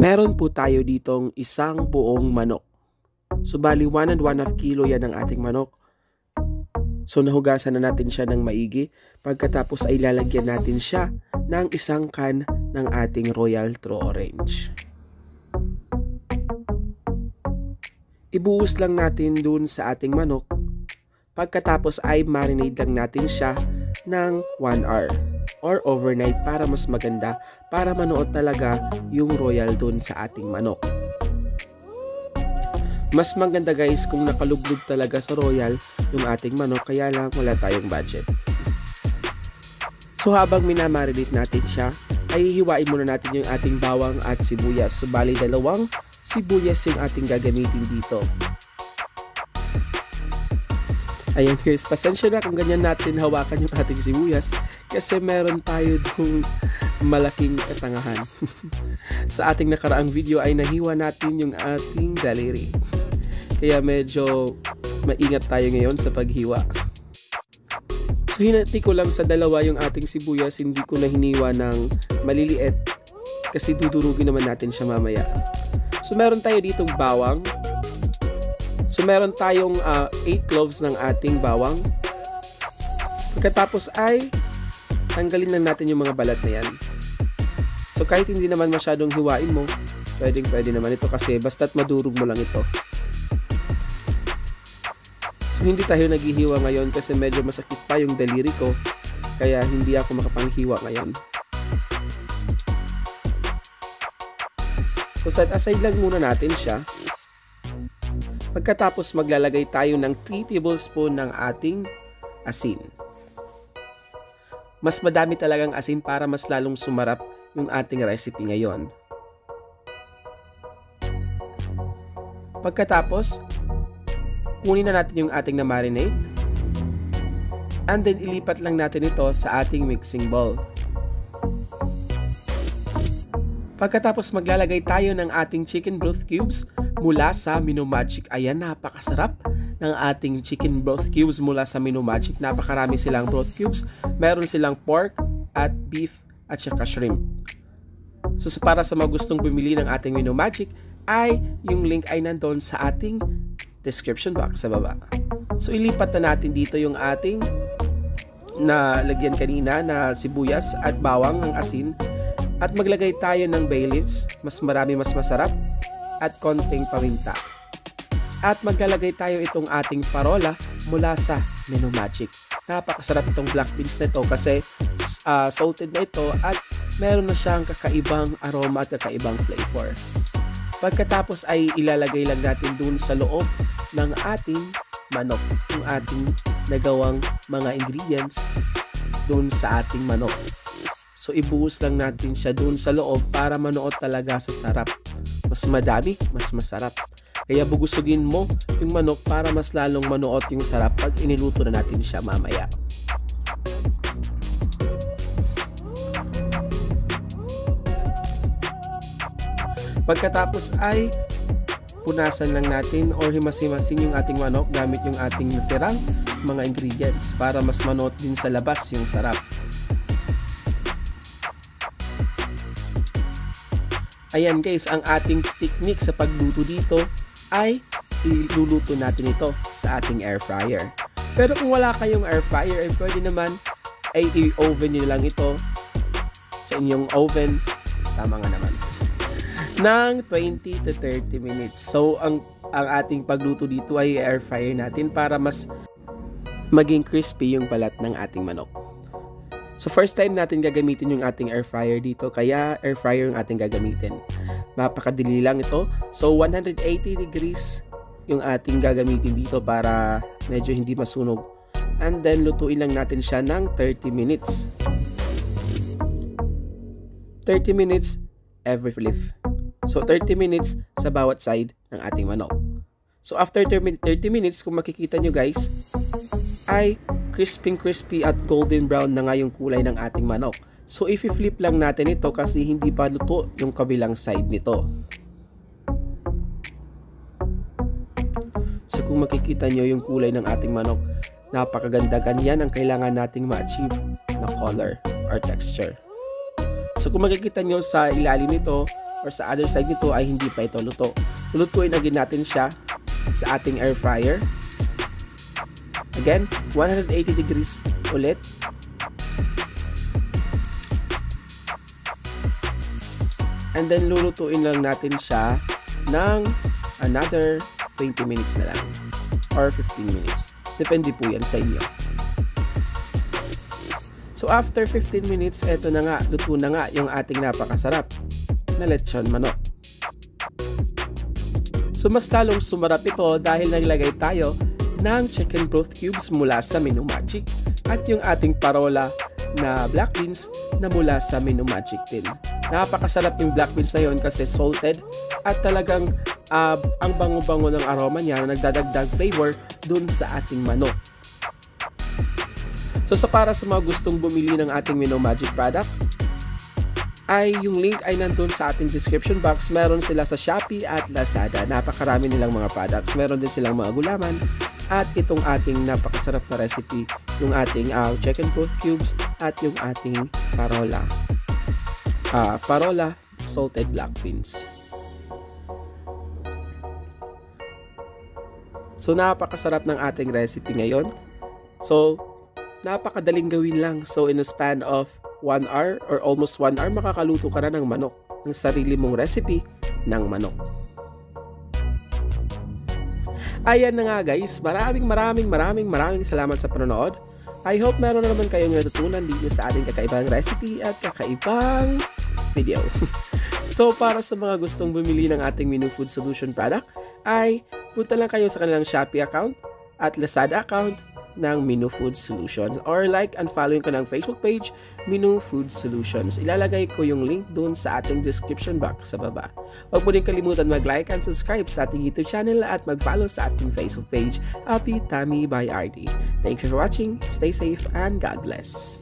Meron po tayo ditong isang buong manok. So bali 1.5 kilo yan ang ating manok. So nahugasan na natin siya ng maigi. Pagkatapos ay lalagyan natin siya ng isang can ng ating Royal True Orange. Ibuhos lang natin dun sa ating manok. Pagkatapos ay marinate lang natin siya ng 1 hour or overnight para mas maganda, para manuot talaga yung royal dun sa ating manok. Mas maganda guys kung nakalublog talaga sa royal yung ating manok, kaya lang wala tayong budget. So habang minamarinate natin siya, ay hihiwain muna natin yung ating bawang at sibuyas. So bali 2 sibuyas yung ating gagamitin dito. Ayan guys, pasensya na kung ganyan natin hawakan yung ating sibuyas kasi meron tayo dong malaking katangahan. Sa ating nakaraang video ay nahiwa natin yung ating daliri. Kaya medyo maingat tayo ngayon sa paghiwa. So hinati ko lang sa 2 yung ating sibuyas, hindi ko na hiniwa ng maliliit kasi dudurugin naman natin siya mamaya. So meron tayo ditong bawang. So meron tayong 8 cloves ng ating bawang. Pagkatapos ay tanggalin lang natin yung mga balat na yan. So kahit hindi naman masyadong hiwain mo, pwede naman ito kasi basta't madurog mo lang ito. So hindi tayo naghihiwa ngayon kasi medyo masakit pa yung daliri ko, kaya hindi ako makapanghiwa ngayon. So set aside lang muna natin siya. Pagkatapos maglalagay tayo ng 3 tablespoon ng ating asin. Mas madami talagang asin para mas lalong sumarap yung ating recipe ngayon. Pagkatapos, kunin na natin yung ating na-marinate. And then ilipat lang natin ito sa ating mixing bowl. Pagkatapos maglalagay tayo ng ating chicken broth cubes mula sa Mino Magic. Ayan, napakasarap ng ating chicken broth cubes mula sa Mino Magic. Napakarami silang broth cubes. Meron silang pork at beef at saka shrimp. So para sa mga gustong bumili ng ating Mino Magic, ay yung link ay nandun sa ating description box sa baba. So ilipat na natin dito yung ating nalagyan kanina na sibuyas at bawang ng asin. At maglagay tayo ng bay leaves, mas marami mas masarap, at konting paminta. At maglalagay tayo itong ating parola mula sa Mino Magic. Napakasarap itong black beans na ito kasi salted na ito at meron na siyang kakaibang aroma at kakaibang flavor. Pagkatapos ay ilalagay lang natin dun sa loob ng ating manok, yung ating nagawang mga ingredients dun sa ating manok. So ibuhos lang natin siya dun sa loob para manuot talaga sa sarap. Mas madami, mas masarap. Kaya bugusugin mo yung manok para mas lalong manuot yung sarap pag iniluto na natin siya mamaya. Pagkatapos ay punasan lang natin or himas-himasin yung ating manok gamit yung ating natirang mga ingredients para mas manuot din sa labas yung sarap. Ayan guys, ang ating technique sa pagluto dito ay iluluto natin ito sa ating air fryer. Pero kung wala kayong air fryer, ay pwede naman ay i-oven nyo lang ito sa inyong oven. Tama nga naman. Ng 20 to 30 minutes. So, ang ating pagluto dito ay air fryer natin para mas maging crispy yung balat ng ating manok. So first time natin gagamitin yung ating air fryer dito, kaya air fryer yung ating gagamitin. Mapakadali lang ito. So 180 degrees yung ating gagamitin dito para medyo hindi masunog. And then lutuin lang natin siya ng 30 minutes. 30 minutes every flip. So 30 minutes sa bawat side ng ating manok. So after 30 minutes, kung makikita nyo guys, ay crispy at golden brown na nga yung kulay ng ating manok. So if i-flip lang natin ito kasi hindi pa luto yung kabilang side nito. So kung makikita nyo yung kulay ng ating manok, napakaganda. Ganyan ang kailangan nating ma-achieve na color or texture. So kung makikita nyo sa ilalim nito or or sa other side nito ay hindi pa ito luto. Lulutuin agad natin siya sa ating air fryer. Again, 180 degrees ulit. And then lulutuin lang natin siya ng another 20 minutes na lang or 15 minutes. Depende po yan sa inyo. So after 15 minutes, eto na nga, luto na nga yung ating napakasarap na lechon manok. So mas talong sumarap ito dahil naglagay tayo ng chicken broth cubes mula sa Menu Magic at yung ating parola na black beans na mula sa Menu Magic din. Napakasarap yung black beans na yun kasi salted at talagang ang bango-bango ng aroma niya na nagdadagdag flavor dun sa ating manok. So para sa mga gustong bumili ng ating Menu Magic product, ay yung link ay nandun sa ating description box. Meron sila sa Shopee at Lazada. Napakarami nilang mga products. Meron din silang mga gulaman at itong ating napakasarap na recipe, yung ating chicken broth cubes at yung ating parola salted black beans. So napakasarap ng ating recipe ngayon. So napakadaling gawin lang. So in a span of 1 hour or almost 1 hour, makakaluto ka na ng manok, ng sarili mong recipe ng manok. Ayan na nga guys, maraming salamat sa panonood. I hope meron na naman kayong natutunan dito sa ating kakaibang recipe at kakaibang video. So para sa mga gustong bumili ng ating Minu Food Solution product, ay punta lang kayo sa kanilang Shopee account at Lazada account ng Minu Food Solutions, or like and following ko ng Facebook page Minu Food Solutions. Ilalagay ko yung link dun sa ating description box sa baba. Huwag mo din kalimutan mag-like and subscribe sa ating YouTube channel at mag-follow sa ating Facebook page Happy Tummy by RD. Thank you for watching, stay safe, and God bless.